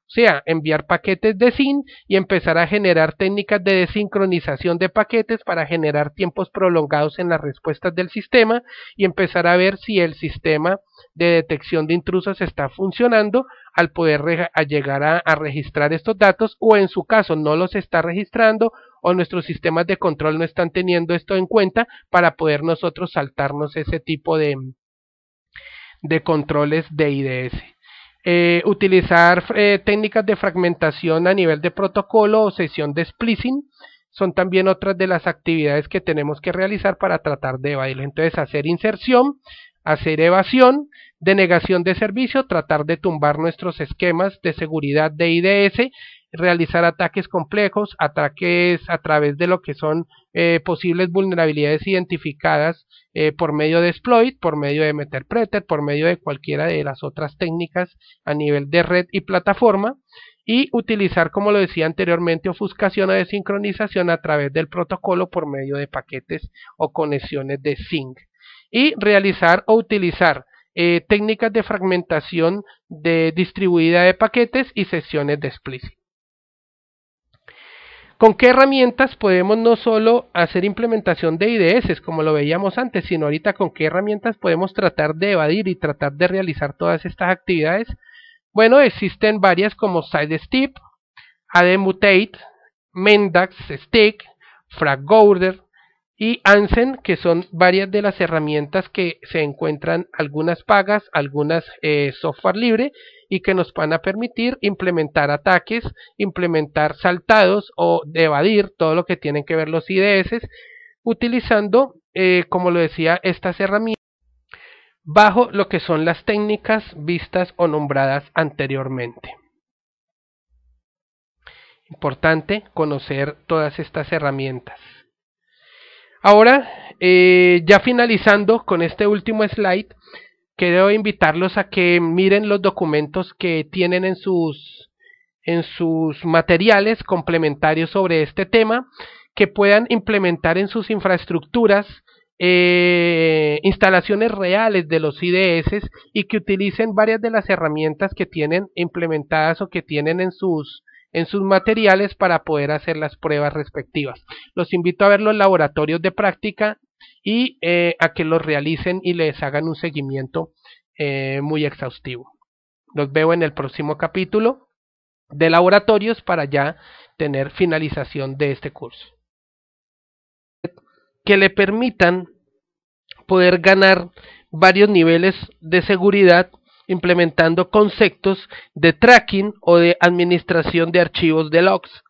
Speaker 1: O sea, enviar paquetes de SYN y empezar a generar técnicas de desincronización de paquetes para generar tiempos prolongados en las respuestas del sistema y empezar a ver si el sistema de detección de intrusos está funcionando al poder llegar a registrar estos datos, o en su caso no los está registrando o nuestros sistemas de control no están teniendo esto en cuenta para poder nosotros saltarnos ese tipo de controles de IDS. Utilizar técnicas de fragmentación a nivel de protocolo o sesión de splicing son también otras de las actividades que tenemos que realizar para tratar de evadirlo. Entonces, hacer inserción, hacer evasión, denegación de servicio, tratar de tumbar nuestros esquemas de seguridad de IDS, realizar ataques complejos, ataques a través de lo que son posibles vulnerabilidades identificadas por medio de exploit, por medio de meterpreter, por medio de cualquiera de las otras técnicas a nivel de red y plataforma, y utilizar, como lo decía anteriormente, ofuscación o desincronización a través del protocolo por medio de paquetes o conexiones de sync, y realizar o utilizar técnicas de fragmentación de distribuida de paquetes y sesiones de explicit. ¿Con qué herramientas podemos no solo hacer implementación de IDS, como lo veíamos antes, sino ahorita con qué herramientas podemos tratar de evadir y tratar de realizar todas estas actividades? Bueno, existen varias como Sidestep, AdMutate, Mendax, Stick, FragGourder y Ansen, que son varias de las herramientas que se encuentran, algunas pagas, algunas software libre, y que nos van a permitir implementar ataques, implementar saltados o evadir todo lo que tienen que ver los IDS, utilizando, como lo decía, estas herramientas bajo lo que son las técnicas vistas o nombradas anteriormente. Importante conocer todas estas herramientas. Ahora, ya finalizando con este último slide, quiero invitarlos a que miren los documentos que tienen en sus materiales complementarios sobre este tema, que puedan implementar en sus infraestructuras instalaciones reales de los IDS y que utilicen varias de las herramientas que tienen implementadas o que tienen en sus materiales para poder hacer las pruebas respectivas. Los invito a ver los laboratorios de práctica y a que los realicen y les hagan un seguimiento muy exhaustivo. Los veo en el próximo capítulo de laboratorios para ya tener finalización de este curso, que le permitan poder ganar varios niveles de seguridad implementando conceptos de tracking o de administración de archivos de logs,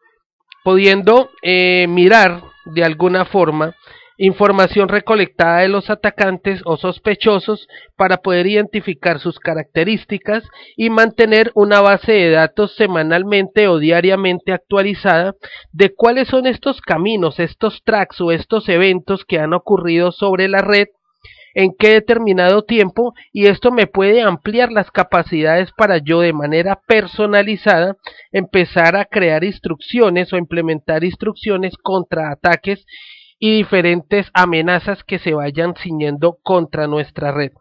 Speaker 1: pudiendo mirar de alguna forma información recolectada de los atacantes o sospechosos para poder identificar sus características y mantener una base de datos semanalmente o diariamente actualizada de cuáles son estos caminos, estos tracks o estos eventos que han ocurrido sobre la red, en qué determinado tiempo, y esto me puede ampliar las capacidades para yo de manera personalizada empezar a crear instrucciones o implementar instrucciones contra ataques y diferentes amenazas que se vayan ciñendo contra nuestra red.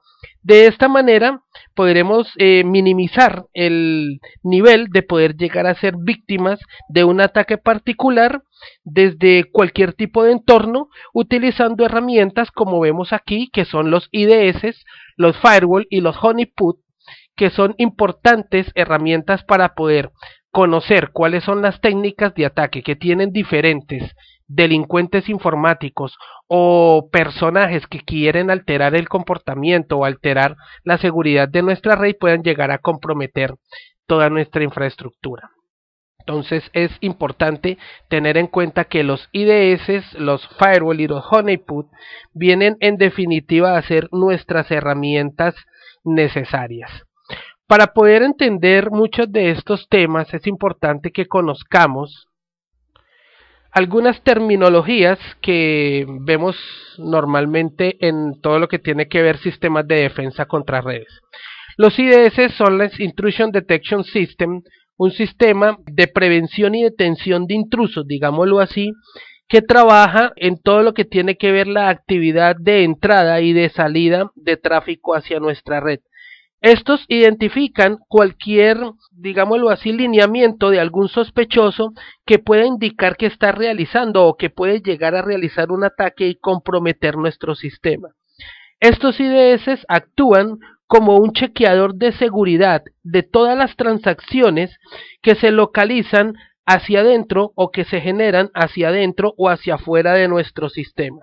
Speaker 1: De esta manera podremos minimizar el nivel de poder llegar a ser víctimas de un ataque particular desde cualquier tipo de entorno, utilizando herramientas como vemos aquí, que son los IDS, los firewall y los honeypot, que son importantes herramientas para poder conocer cuáles son las técnicas de ataque que tienen diferentes delincuentes informáticos o personajes que quieren alterar el comportamiento o alterar la seguridad de nuestra red, puedan llegar a comprometer toda nuestra infraestructura. Entonces es importante tener en cuenta que los IDS, los firewall y los honeypot vienen en definitiva a ser nuestras herramientas necesarias. Para poder entender muchos de estos temas es importante que conozcamos algunas terminologías que vemos normalmente en todo lo que tiene que ver sistemas de defensa contra redes. Los IDS son las Intrusion Detection System, un sistema de prevención y detención de intrusos, digámoslo así, que trabaja en todo lo que tiene que ver la actividad de entrada y de salida de tráfico hacia nuestra red. Estos identifican cualquier, digámoslo así, lineamiento de algún sospechoso que pueda indicar que está realizando o que puede llegar a realizar un ataque y comprometer nuestro sistema. Estos IDS actúan como un chequeador de seguridad de todas las transacciones que se localizan hacia adentro o que se generan hacia adentro o hacia afuera de nuestro sistema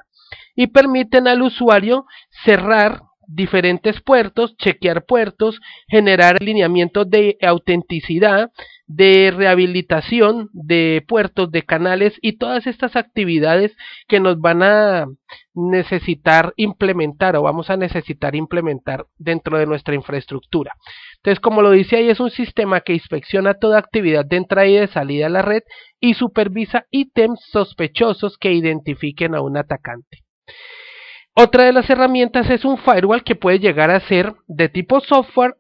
Speaker 1: y permiten al usuario cerrar diferentes puertos, chequear puertos, generar lineamientos de autenticidad, de rehabilitación de puertos, de canales y todas estas actividades que nos van a necesitar implementar o vamos a necesitar implementar dentro de nuestra infraestructura. Entonces, como lo dice ahí, es un sistema que inspecciona toda actividad de entrada y de salida a la red y supervisa ítems sospechosos que identifiquen a un atacante. Otra de las herramientas es un firewall que puede llegar a ser de tipo software.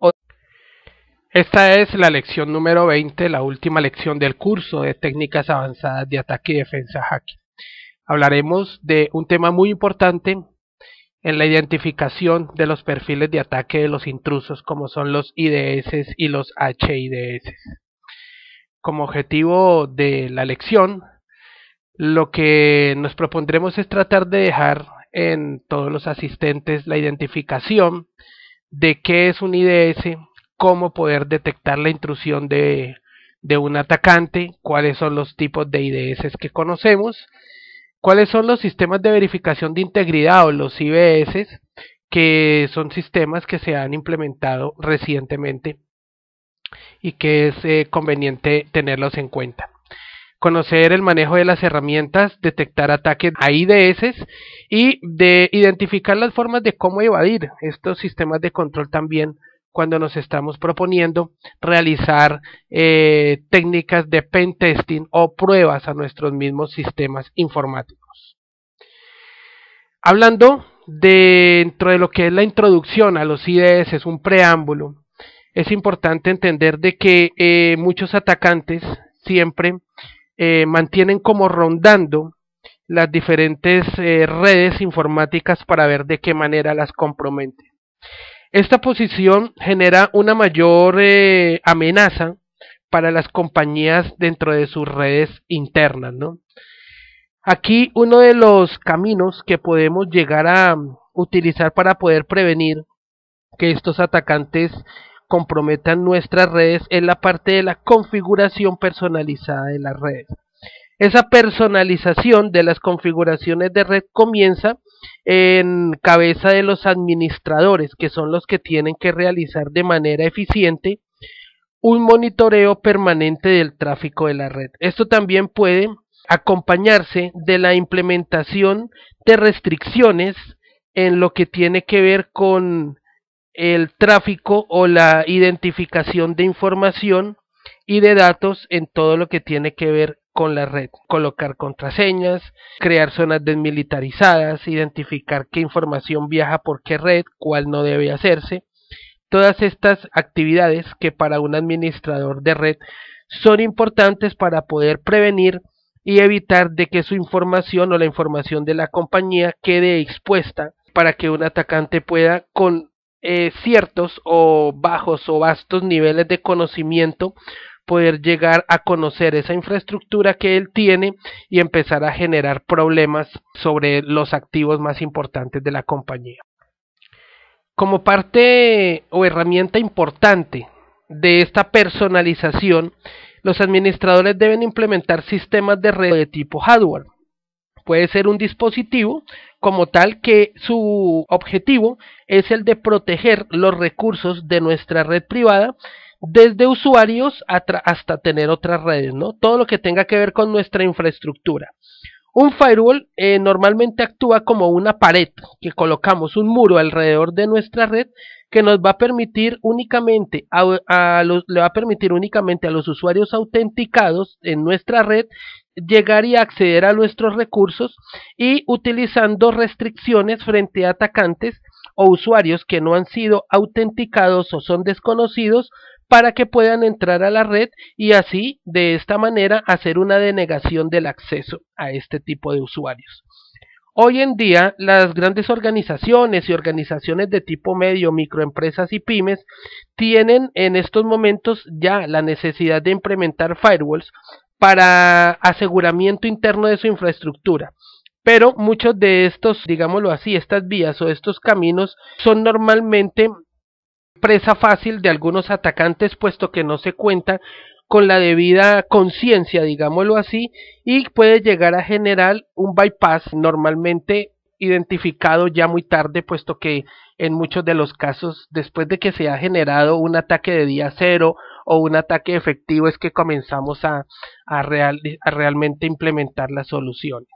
Speaker 1: Esta es la lección número 20, la última lección del curso de técnicas avanzadas de ataque y defensa hacking. Hablaremos de un tema muy importante en la identificación de los perfiles de ataque de los intrusos, como son los IDS y los HIDS. Como objetivo de la lección, lo que nos propondremos es tratar de dejar en todos los asistentes la identificación de qué es un IDS, cómo poder detectar la intrusión de un atacante, cuáles son los tipos de IDS que conocemos, cuáles son los sistemas de verificación de integridad o los IBS, que son sistemas que se han implementado recientemente y que es conveniente tenerlos en cuenta. Conocer el manejo de las herramientas, detectar ataques a IDS y de identificar las formas de cómo evadir estos sistemas de control también cuando nos estamos proponiendo realizar técnicas de pen testing o pruebas a nuestros mismos sistemas informáticos. Hablando dentro de lo que es la introducción a los IDS, es un preámbulo, es importante entender de que muchos atacantes siempre mantienen como rondando las diferentes redes informáticas para ver de qué manera las compromete. Esta posición genera una mayor amenaza para las compañías dentro de sus redes internas, ¿no? Aquí uno de los caminos que podemos llegar a utilizar para poder prevenir que estos atacantes comprometan nuestras redes es la parte de la configuración personalizada de las redes. Esa personalización de las configuraciones de red comienza en cabeza de los administradores, que son los que tienen que realizar de manera eficiente un monitoreo permanente del tráfico de la red. Esto también puede acompañarse de la implementación de restricciones en lo que tiene que ver con el tráfico o la identificación de información y de datos en todo lo que tiene que ver con la red, colocar contraseñas, crear zonas desmilitarizadas, identificar qué información viaja por qué red, cuál no debe hacerse. Todas estas actividades que para un administrador de red son importantes para poder prevenir y evitar de que su información o la información de la compañía quede expuesta para que un atacante pueda con ciertos o bajos o vastos niveles de conocimiento poder llegar a conocer esa infraestructura que él tiene y empezar a generar problemas sobre los activos más importantes de la compañía. Como parte o herramienta importante de esta personalización, los administradores deben implementar sistemas de red de tipo hardware. Puede ser un dispositivo como tal que su objetivo es el de proteger los recursos de nuestra red privada desde usuarios hasta tener otras redes, ¿no? Todo lo que tenga que ver con nuestra infraestructura. Un firewall normalmente actúa como una pared que colocamos un muro alrededor de nuestra red que nos va a permitir únicamente le va a permitir únicamente a los usuarios autenticados en nuestra red llegar y acceder a nuestros recursos y utilizando restricciones frente a atacantes o usuarios que no han sido autenticados o son desconocidos para que puedan entrar a la red y así de esta manera hacer una denegación del acceso a este tipo de usuarios. Hoy en día las grandes organizaciones y organizaciones de tipo medio, microempresas y pymes tienen en estos momentos ya la necesidad de implementar firewalls para aseguramiento interno de su infraestructura. Pero muchos de estos, digámoslo así, estas vías o estos caminos son normalmente presa fácil de algunos atacantes, puesto que no se cuenta con la debida conciencia, digámoslo así, y puede llegar a generar un bypass normalmente identificado ya muy tarde, puesto que en muchos de los casos, después de que se ha generado un ataque de día cero o un ataque efectivo, es que comenzamos a realmente implementar las soluciones.